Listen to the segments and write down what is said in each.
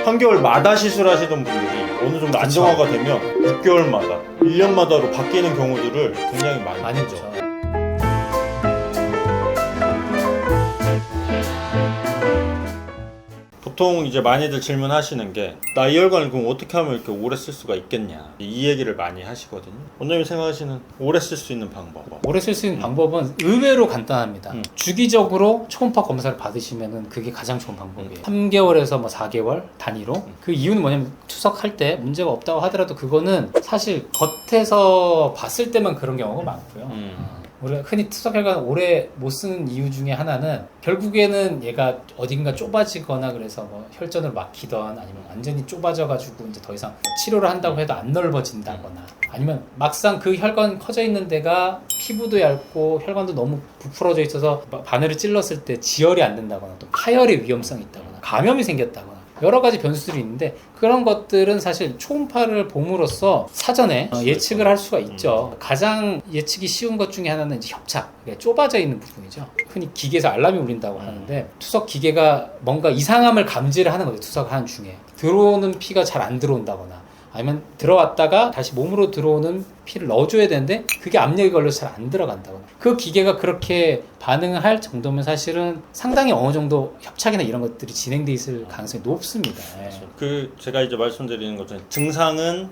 3개월마다 시술하시던 분들이 어느 정도 안정화가 되면 6개월마다, 1년마다로 바뀌는 경우들을 굉장히 많이 보죠. 보통 이제 많이들 질문하시는 게 나이혈관을 그럼 어떻게 하면 이렇게 오래 쓸 수가 있겠냐, 이 얘기를 많이 하시거든요. 원장님이 생각하시는 오래 쓸 수 있는 방법? 오래 쓸 수 있는 방법은 의외로 간단합니다. 주기적으로 초음파 검사를 받으시면 그게 가장 좋은 방법이에요. 3개월에서 뭐 4개월 단위로. 그 이유는 뭐냐면 투석할 때 문제가 없다고 하더라도 그거는 사실 겉에서 봤을 때만 그런 경우가 많고요. 우리가 흔히 투석혈관 오래 못 쓰는 이유 중에 하나는 결국에는 얘가 어딘가 좁아지거나 그래서 뭐 혈전을 막히던 아니면 완전히 좁아져가지고 이제 더 이상 치료를 한다고 해도 안 넓어진다거나 아니면 막상 그 혈관 커져 있는 데가 피부도 얇고 혈관도 너무 부풀어져 있어서 바늘을 찔렀을 때 지혈이 안 된다거나 또 파열의 위험성이 있다거나 감염이 생겼다거나 여러 가지 변수들이 있는데 그런 것들은 사실 초음파를 봄으로써 사전에 예측을 할 수가 있죠. 가장 예측이 쉬운 것 중에 하나는 이제 협착, 좁아져 있는 부분이죠. 흔히 기계에서 알람이 울린다고 하는데 투석 기계가 뭔가 이상함을 감지를 하는 거죠. 투석하는 중에 들어오는 피가 잘 안 들어온다거나 아니면 들어왔다가 다시 몸으로 들어오는 피를 넣어줘야 되는데 그게 압력이 걸려서 잘 안 들어간다거나 그 기계가 그렇게 반응할 정도면 사실은 상당히 어느 정도 협착이나 이런 것들이 진행돼 있을 가능성이 높습니다. 그 제가 이제 말씀드리는 것처럼 증상은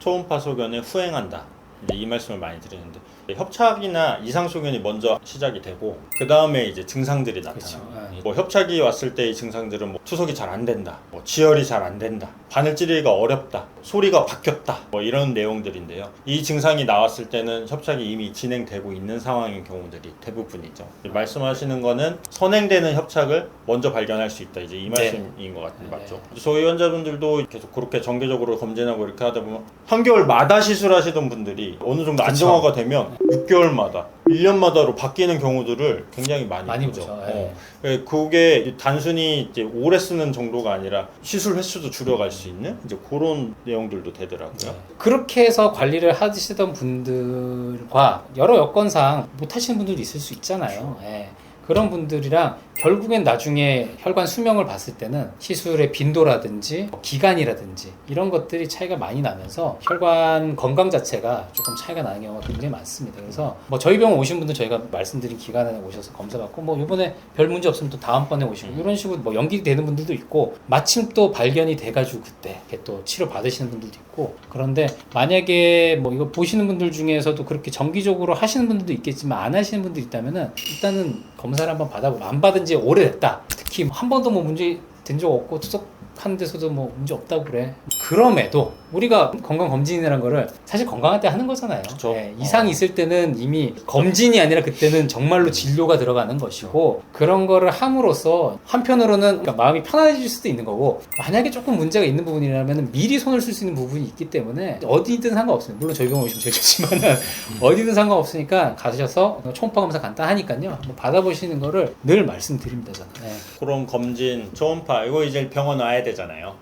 초음파 소견에 후행한다, 이제 이 말씀을 많이 드리는데 협착이나 이상 소견이 먼저 시작이 되고 그 다음에 이제 증상들이 나타나요. 뭐 협착이 왔을 때 이 증상들은 뭐 투석이 잘 안 된다, 뭐 지혈이 잘 안 된다, 바늘 찌르기가 어렵다, 소리가 바뀌었다, 뭐 이런 내용들인데요. 이 증상이 나왔을 때는 협착이 이미 진행되고 있는 상황인 경우들이 대부분이죠. 말씀하시는 거는 선행되는 협착을 먼저 발견할 수 있다, 이제 이 말씀인 것 같은데 맞죠? 저희 환자분들도 계속 그렇게 정기적으로 검진하고 이렇게 하다 보면 3개월마다 시술하시던 분들이 어느 정도 안정화가 되면 6개월마다, 1년마다로 바뀌는 경우들을 굉장히 많이 보죠. 그게 단순히 이제 오래 쓰는 정도가 아니라 시술 횟수도 줄여갈 수 있는 이제 그런 내용들도 되더라고요. 그렇게 해서 관리를 하시던 분들과 여러 여건상 못 하시는 분들도 있을 수 있잖아요. 그런 분들이랑 결국엔 나중에 혈관 수명을 봤을 때는 시술의 빈도라든지 기간이라든지 이런 것들이 차이가 많이 나면서 혈관 건강 자체가 조금 차이가 나는 경우가 굉장히 많습니다. 그래서 뭐 저희 병원 오신 분들 저희가 말씀드린 기간에 오셔서 검사 받고 뭐 이번에 별 문제 없으면 또 다음번에 오시고 이런 식으로 뭐 연기되는 분들도 있고 마침 또 발견이 돼가지고 그때 또 치료 받으시는 분들도 있고 그런데 만약에 뭐 이거 보시는 분들 중에서도 그렇게 정기적으로 하시는 분들도 있겠지만 안 하시는 분들이 있다면은 일단은 검사를 한번 받아보고 안 받은 지 오래됐다. 특히 한 번도 뭐 문제 된 적 없고 투석하는 데서도 뭐 문제 없다고 그래. 그럼에도 우리가 건강검진이라는 거를 사실 건강할 때 하는 거잖아요. 이상이 있을 때는 이미 검진이 아니라 그때는 정말로 진료가 들어가는 것이고 그런 거를 함으로써 한편으로는 그러니까 마음이 편안해질 수도 있는 거고 만약에 조금 문제가 있는 부분이라면 미리 손을 쓸 수 있는 부분이 있기 때문에 어디든 상관없습니다. 물론 저희 병원 오시면 제일 좋지만은 어디든 상관없으니까 가셔서 초음파 검사 간단하니까요. 뭐 받아보시는 거를 늘 말씀드립니다. 저는. 그런 검진, 초음파 이거 이제 병원 와야 되잖아요.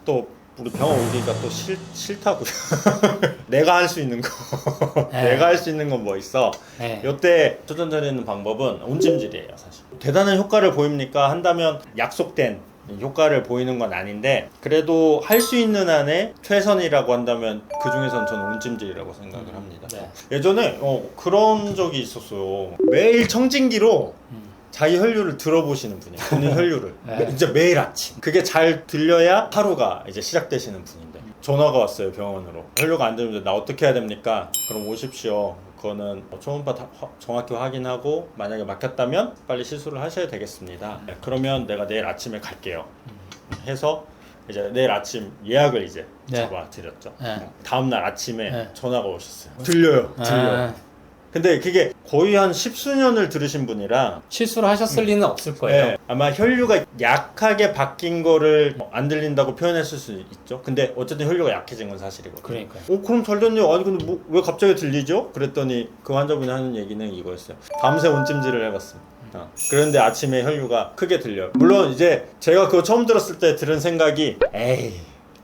또 우리 병원 오기가 또 싫다고요. 내가 할 수 있는 거 내가 할 수 있는 건 뭐 있어. 이때 추천드리는 방법은 온찜질이에요. 사실 대단한 효과를 보입니까 한다면 약속된 효과를 보이는 건 아닌데 그래도 할 수 있는 한에 최선이라고 한다면 그 중에선 저는 온찜질이라고 생각을 합니다. 예전에 그런 적이 있었어요. 매일 청진기로 자기 혈류를 들어보시는 분이에요. 본인 혈류를 이제 매일 아침 그게 잘 들려야 하루가 이제 시작되시는 분인데 전화가 왔어요. 병원으로 혈류가 안 들리는데 나 어떻게 해야 됩니까? 그럼 오십시오. 그거는 초음파 정확히 확인하고 만약에 막혔다면 빨리 시술을 하셔야 되겠습니다. 그러면 내가 내일 아침에 갈게요 해서 이제 내일 아침 예약을 이제 잡아 드렸죠. 다음날 아침에 전화가 오셨어요. 들려요. 근데 그게 거의 한 십수년을 들으신 분이라 실수를 하셨을 리는 없을 거예요. 아마 혈류가 약하게 바뀐 거를 안 들린다고 표현했을 수 있죠. 근데 어쨌든 혈류가 약해진 건 사실이거든요. 그러니까요. 그럼 잘 됐네요. 아니 근데 뭐, 왜 갑자기 들리죠? 그랬더니 그 환자분이 하는 얘기는 이거였어요. 밤새 온찜질을 해봤습니다. 그런데 아침에 혈류가 크게 들려요. 물론 이제 제가 그거 처음 들었을 때 들은 생각이 에이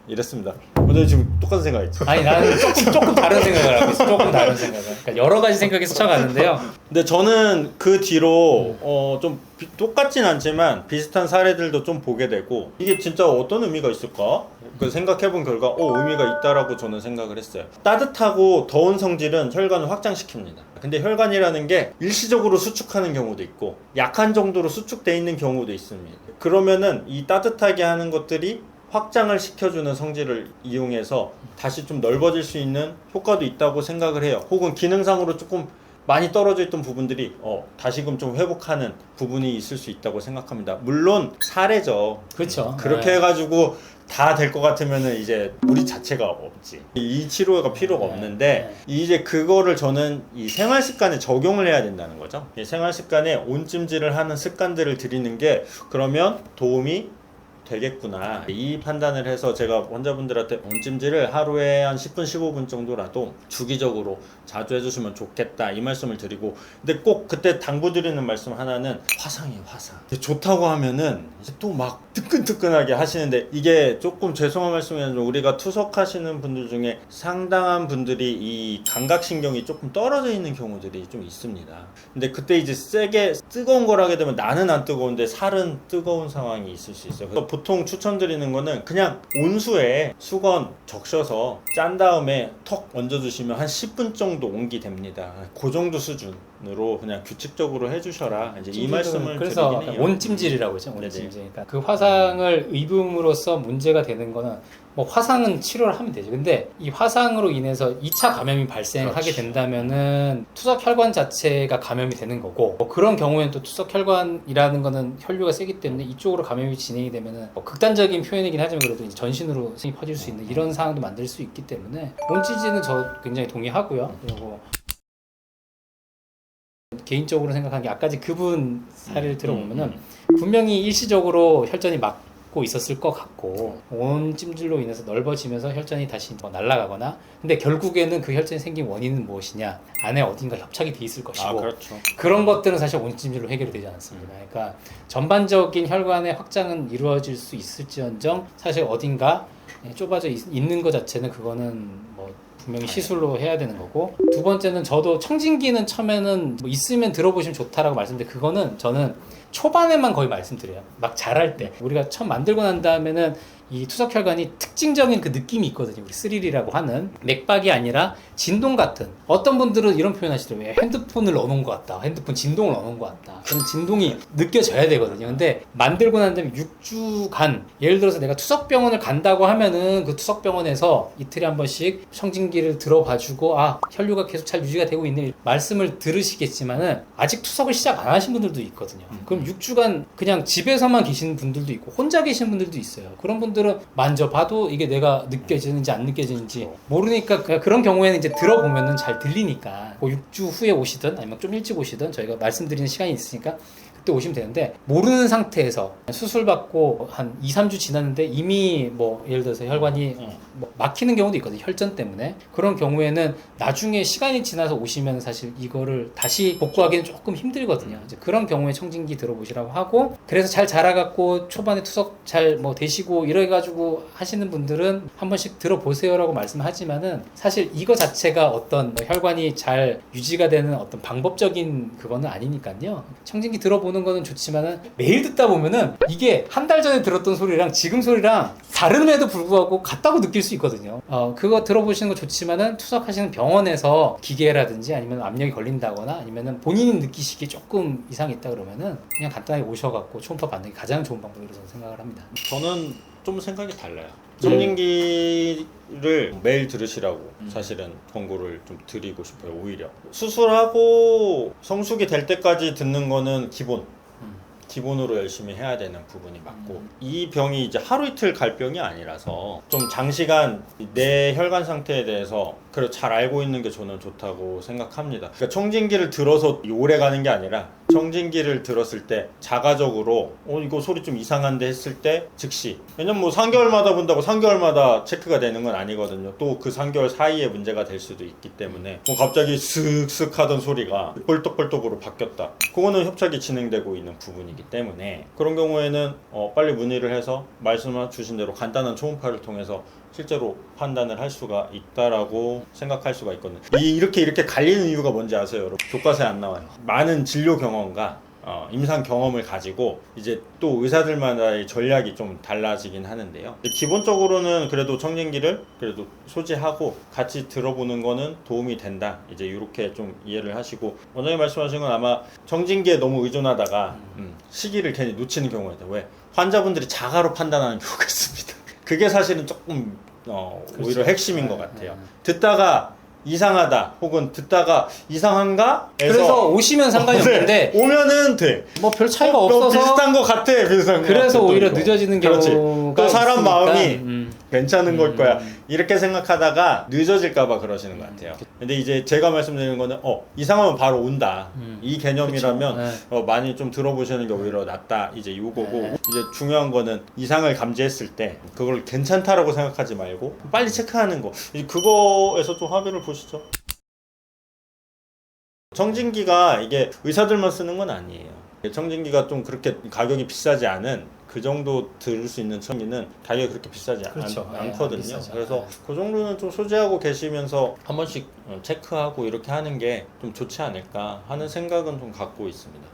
이랬습니다. 근데 지금 똑같은 생각이지. 아니 나는 조금 다른 생각을 하고 있어. 조금 다른 생각을. 그러니까 여러 가지 생각이 스쳐가는데요. 근데 저는 그 뒤로 좀 똑같진 않지만 비슷한 사례들도 좀 보게 되고 이게 진짜 어떤 의미가 있을까? 그 생각해본 결과 의미가 있다라고 저는 생각을 했어요. 따뜻하고 더운 성질은 혈관을 확장시킵니다. 근데 혈관이라는 게 일시적으로 수축하는 경우도 있고 약한 정도로 수축돼 있는 경우도 있습니다. 그러면은 이 따뜻하게 하는 것들이 확장을 시켜주는 성질을 이용해서 다시 좀 넓어질 수 있는 효과도 있다고 생각을 해요. 혹은 기능상으로 조금 많이 떨어져 있던 부분들이 다시금 좀 회복하는 부분이 있을 수 있다고 생각합니다. 물론 사례죠. 그렇죠. 그렇게 네. 해가지고 다 될 것 같으면은 이제 우리 자체가 없지. 이 치료가 필요가 없는데 이제 그거를 저는 이 생활 습관에 적용을 해야 된다는 거죠. 이 생활 습관에 온찜질을 하는 습관들을 들이는 게 그러면 도움이 되겠구나 이 판단을 해서 제가 환자분들한테 온찜질을 하루에 한 10분 15분 정도라도 주기적으로 자주 해주시면 좋겠다 이 말씀을 드리고, 근데 꼭 그때 당부드리는 말씀 하나는 화상이에요. 화상. 좋다고 하면은 이제 또 막 뜨끈뜨끈하게 하시는데 이게 조금 죄송한 말씀이지만 우리가 투석하시는 분들 중에 상당한 분들이 이 감각신경이 조금 떨어져 있는 경우들이 좀 있습니다. 근데 그때 이제 세게 뜨거운 걸 하게 되면 나는 안 뜨거운데 살은 뜨거운 상황이 있을 수 있어요. 그래서 보통 추천드리는 거는 그냥 온수에 수건 적셔서 짠 다음에 턱 얹어주시면 한 10분 정도 온기 됩니다. 그 정도 수준으로 그냥 규칙적으로 해주셔라. 이제 이 말씀을 그래서 드리긴 해요. 온찜질이라고 하죠. 온찜질. 그러니까 그 화상을 입음으로써 문제가 되는 거는 뭐 화상은 치료를 하면 되죠. 근데 이 화상으로 인해서 2차 감염이 발생하게 그렇지. 된다면은 투석 혈관 자체가 감염이 되는 거고, 뭐 그런 경우에는 또 투석 혈관이라는 거는 혈류가 세기 때문에 이쪽으로 감염이 진행이 되면은 뭐 극단적인 표현이긴 하지만 그래도 이제 전신으로 생이 퍼질 수 있는 이런 상황도 만들 수 있기 때문에 온찜질은 저 굉장히 동의하고요. 그리고 개인적으로 생각한 게 아까 그분 사례를 들어보면은 분명히 일시적으로 혈전이 막고 있었을 것 같고 온찜질로 인해서 넓어지면서 혈전이 다시 뭐 날아가거나, 근데 결국에는 그 혈전이 생긴 원인은 무엇이냐, 안에 어딘가 협착이 돼 있을 것이고 그렇죠. 그런 것들은 사실 온찜질로 해결이 되지 않습니다. 그러니까 전반적인 혈관의 확장은 이루어질 수 있을지언정 사실 어딘가 좁아져 있는 것 자체는 그거는 뭐 분명히 시술로 해야 되는 거고, 두 번째는 저도 청진기는 처음에는 뭐 있으면 들어보시면 좋다라고 말씀드렸는데 그거는 저는 초반에만 거의 말씀드려요. 막 자랄 때 우리가 처음 만들고 난 다음에는 이 투석혈관이 특징적인 그 느낌이 있거든요. 우리 스릴이라고 하는 맥박이 아니라 진동 같은, 어떤 분들은 이런 표현 하시더라고요. 핸드폰을 넣어놓은 것 같다, 핸드폰 진동을 넣어놓은 것 같다. 그런 진동이 느껴져야 되거든요. 근데 만들고 난 다음에 6주간, 예를 들어서 내가 투석병원을 간다고 하면은 그 투석병원에서 이틀에 한 번씩 청진기를 들어봐주고 혈류가 계속 잘 유지가 되고 있는 말씀을 들으시겠지만은 아직 투석을 시작 안 하신 분들도 있거든요. 그럼 6주간 그냥 집에서만 계시는 분들도 있고 혼자 계시는 분들도 있어요. 그런 분들은 만져봐도 이게 내가 느껴지는지 안 느껴지는지 모르니까 그런 경우에는 이제 들어보면은 잘 들리니까 뭐 6주 후에 오시든 아니면 좀 일찍 오시든 저희가 말씀드리는 시간이 있으니까 그때 오시면 되는데, 모르는 상태에서 수술 받고 한 2, 3주 지났는데 이미 뭐 예를 들어서 혈관이 뭐 막히는 경우도 있거든요. 혈전 때문에. 그런 경우에는 나중에 시간이 지나서 오시면 사실 이거를 다시 복구하기는 조금 힘들거든요. 이제 그런 경우에 청진기 들어보시라고 하고, 그래서 잘 자라갖고 초반에 투석 잘 뭐 되시고 이래가지고 하시는 분들은 한 번씩 들어보세요라고 말씀하지만은 사실 이거 자체가 어떤 뭐 혈관이 잘 유지가 되는 어떤 방법적인 그거는 아니니까요. 청진기 들어보는 거는 좋지만은 매일 듣다 보면은 이게 한 달 전에 들었던 소리랑 지금 소리랑 다름에도 불구하고 같다고 느낄 수 있거든요. 그거 들어보시는 거 좋지만은 투석하시는 병원에서 기계라든지 아니면 압력이 걸린다거나 아니면은 본인이 느끼시기에 조금 이상이 있다 그러면은 그냥 간단하게 오셔갖고 초음파 받는 게 가장 좋은 방법이라고 저는 생각을 합니다. 저는 좀 생각이 달라요. 청진기를 매일 들으시라고 사실은 권고를 좀 드리고 싶어요. 오히려 수술하고 성숙이 될 때까지 듣는 거는 기본으로 열심히 해야 되는 부분이 맞고, 이 병이 이제 하루 이틀 갈 병이 아니라서 좀 장시간 내 혈관 상태에 대해서 그래도 잘 알고 있는 게 저는 좋다고 생각합니다. 그러니까 청진기를 들어서 오래 가는 게 아니라 청진기를 들었을 때 자가적으로 이거 소리 좀 이상한데 했을 때 즉시, 왜냐면 뭐 3개월마다 본다고 3개월마다 체크가 되는 건 아니거든요. 또 그 3개월 사이에 문제가 될 수도 있기 때문에 뭐 갑자기 슥슥 하던 소리가 뻘떡뻘떡으로 바뀌었다, 그거는 협착이 진행되고 있는 부분이기 때문에 그런 경우에는 빨리 문의를 해서 말씀 주신 대로 간단한 초음파를 통해서 실제로 판단을 할 수가 있다라고 생각할 수가 있거든요. 이렇게 갈리는 이유가 뭔지 아세요, 여러분? 교과서에 안 나와요. 많은 진료 경험과 임상 경험을 가지고 이제 또 의사들마다의 전략이 좀 달라지긴 하는데요. 기본적으로는 그래도 청진기를 그래도 소지하고 같이 들어보는 거는 도움이 된다, 이제 이렇게 좀 이해를 하시고, 원장님 말씀하신 건 아마 청진기에 너무 의존하다가 시기를 괜히 놓치는 경우가 있다. 왜? 환자분들이 자가로 판단하는 경우가 있습니다. 그게 사실은 조금 오히려 핵심인 것 같아요. 듣다가 이상하다 혹은 듣다가 이상한가? 그래서 오시면 상관이 없는데 오면은 돼. 뭐 별 차이가 없어서 비슷한 것 같아. 비슷한 것 그래서 같아, 오히려 또 늦어지는 그렇지. 경우가 또 사람 있으니까. 마음이 괜찮은 걸 거야 이렇게 생각하다가 늦어질까봐 그러시는 것 같아요. 근데 이제 제가 말씀드리는 거는 이상하면 바로 온다, 이 개념이라면 많이 좀 들어보시는 게 오히려 낫다, 이제 이거고, 이제 중요한 거는 이상을 감지했을 때 그걸 괜찮다라고 생각하지 말고 빨리 체크하는 거, 이제 그거에서 좀 합의를 보시죠. 청진기가 이게 의사들만 쓰는 건 아니에요. 청진기가 좀 그렇게 가격이 비싸지 않은, 그 정도 들을 수 있는 청진기는 가격이 그렇게 비싸지 그렇죠. 않거든요. 비싸죠. 그래서 그 정도는 좀 소지하고 계시면서 한 번씩 체크하고 이렇게 하는 게 좀 좋지 않을까 하는 생각은 좀 갖고 있습니다.